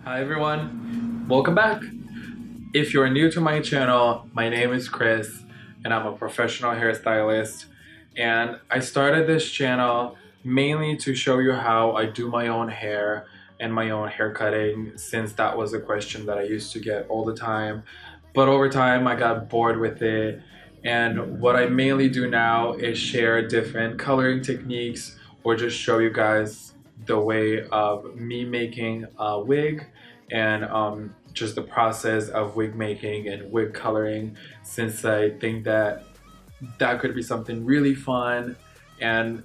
Hi everyone, welcome back. If you're new to my channel, my name is Chris and I'm a professional hairstylist, and I started this channel mainly to show you how I do my own hair and my own hair cutting, since that was a question that I used to get all the time. But over time I got bored with it, and what I mainly do now is share different coloring techniques or just show you guys the way of me making a wig and just the process of wig making and wig coloring, since I think that that could be something really fun. And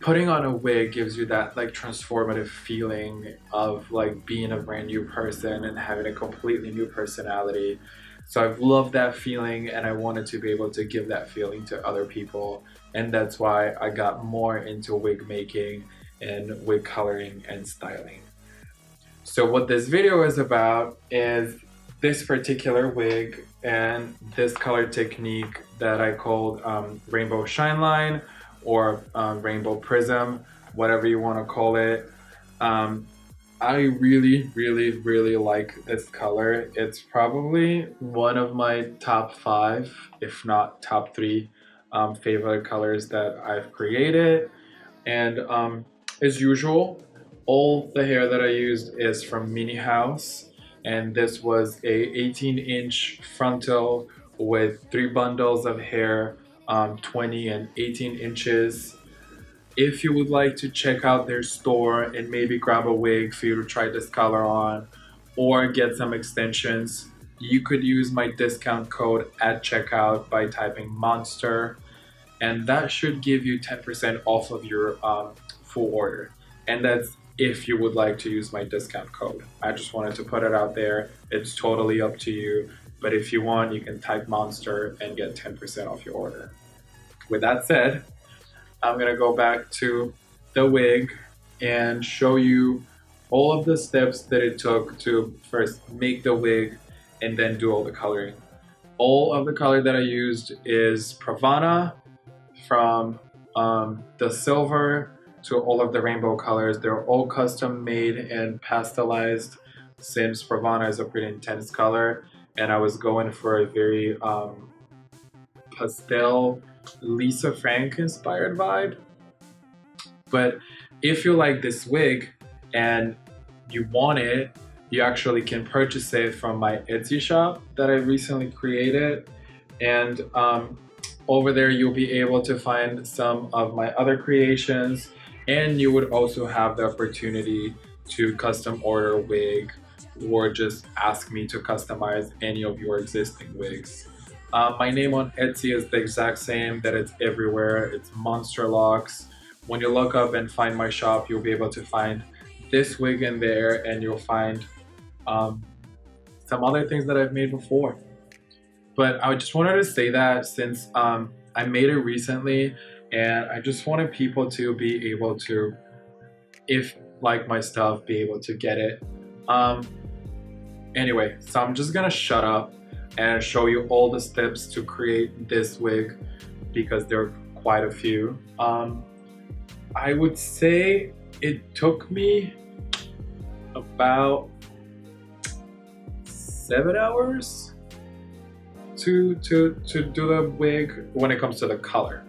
putting on a wig gives you that like transformative feeling of like being a brand new person and having a completely new personality. So I've loved that feeling and I wanted to be able to give that feeling to other people, and that's why I got more into wig making and wig coloring and styling. So what this video is about is this particular wig and this color technique that I called Rainbow Shine Line or Rainbow Prism, whatever you want to call it. I really like this color. It's probably one of my top 5, if not top 3 favorite colors that I've created. And as usual, all the hair that I used is from Minihouse, and this was a 18-inch frontal with 3 bundles of hair, 20 and 18 inches. If you would like to check out their store and maybe grab a wig for you to try this color on or get some extensions, you could use my discount code at checkout by typing Monster, and that should give you 10% off of your full order. And that's if you would like to use my discount code. I just wanted to put it out there. It's totally up to you, but if you want, you can type Monster and get 10% off your order. With that said, I'm gonna go back to the wig and show you all of the steps that it took to first make the wig and then do all the coloring. All of the color that I used is Pravana, from the silver to all of the rainbow colors. They're all custom made and pastelized, since Pravana is a pretty intense color and I was going for a very pastel Lisa Frank inspired vibe. But if you like this wig and you want it, you actually can purchase it from my Etsy shop that I recently created, and over there you'll be able to find some of my other creations, and you would also have the opportunity to custom order a wig or just ask me to customize any of your existing wigs. My name on Etsy is the exact same that it's everywhere. It's Monster Locks. When you look up and find my shop, you'll be able to find this wig in there, and you'll find some other things that I've made before. But I just wanted to say that since I made it recently, and I just wanted people to be able to, if like my stuff, be able to get it. Anyway, so I'm just gonna shut up and show you all the steps to create this wig, because there are quite a few. I would say it took me about 7 hours to do the wig when it comes to the color.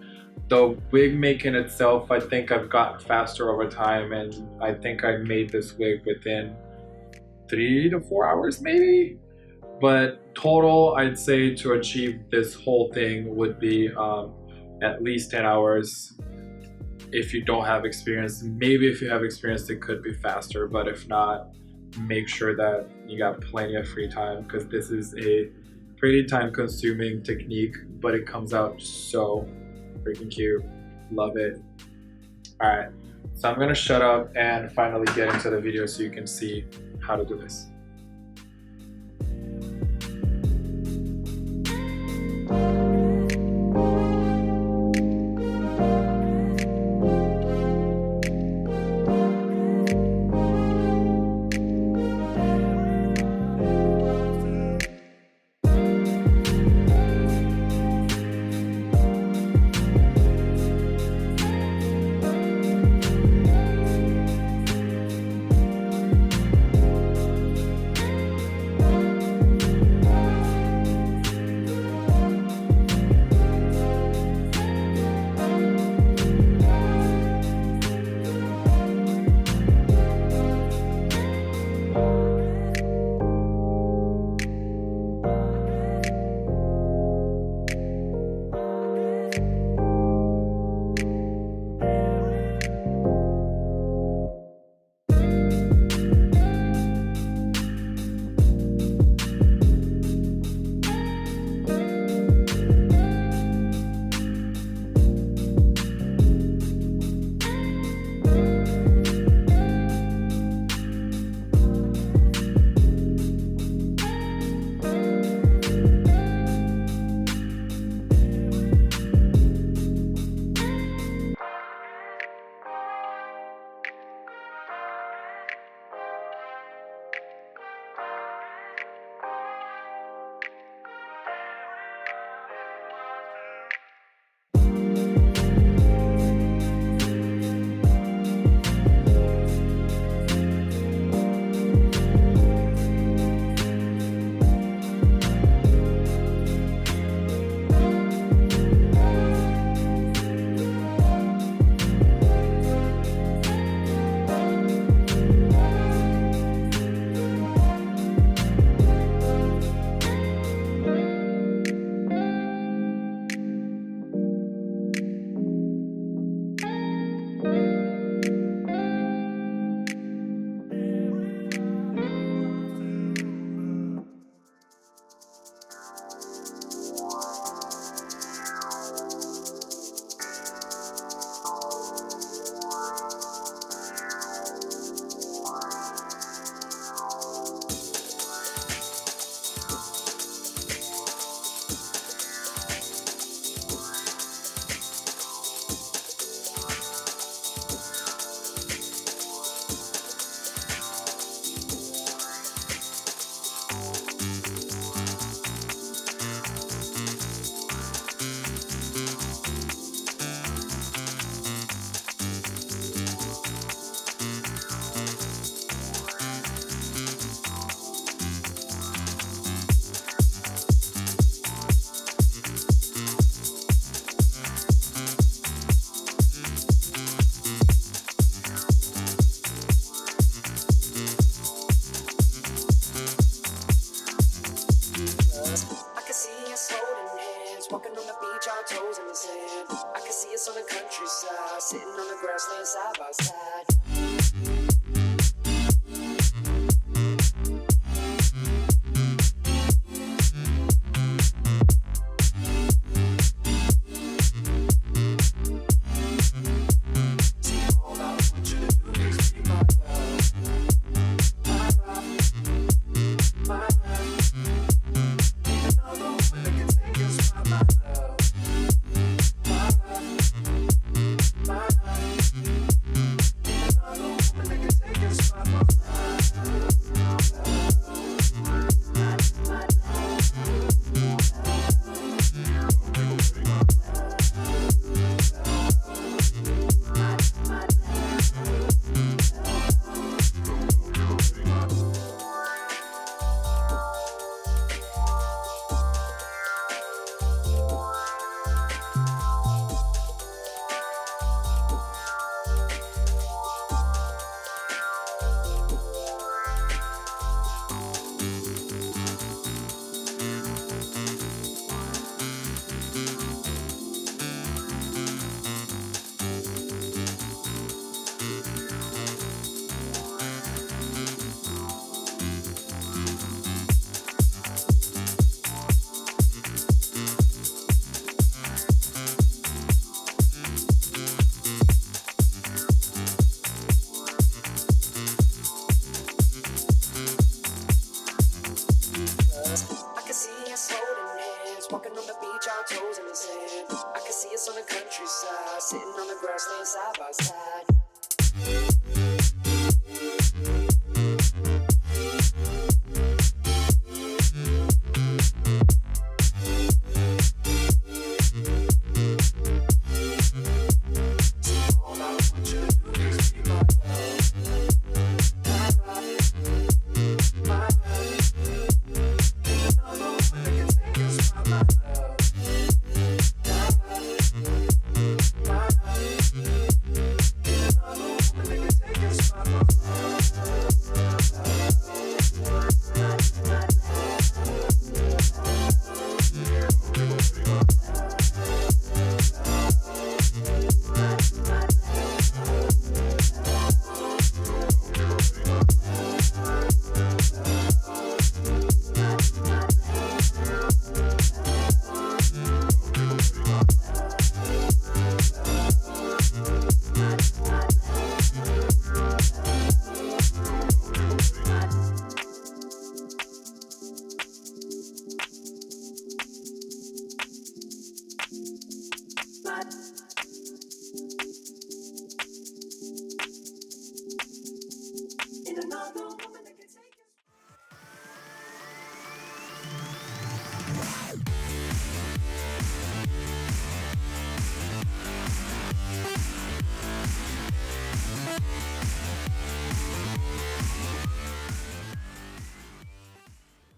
The wig making itself, I think I've gotten faster over time, and I think I made this wig within 3 to 4 hours maybe. But total, I'd say to achieve this whole thing would be at least 10 hours if you don't have experience. Maybe if you have experience it could be faster, but if not, make sure that you got plenty of free time, because this is a pretty time-consuming technique, but it comes out so freaking cute. Love it. Alright, so I'm gonna shut up and finally get into the video so you can see how to do this.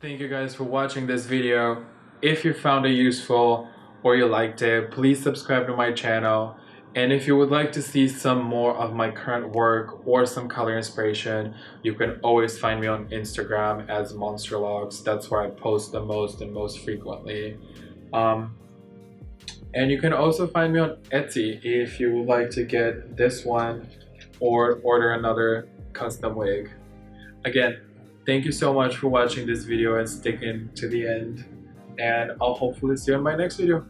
Thank you guys for watching this video. If you found it useful or you liked it, please subscribe to my channel. And if you would like to see some more of my current work or some color inspiration, you can always find me on Instagram as Monsterlocks. That's where I post the most and most frequently. And you can also find me on Etsy if you would like to get this one or order another custom wig. Again, thank you so much for watching this video and sticking to the end. And I'll hopefully see you in my next video.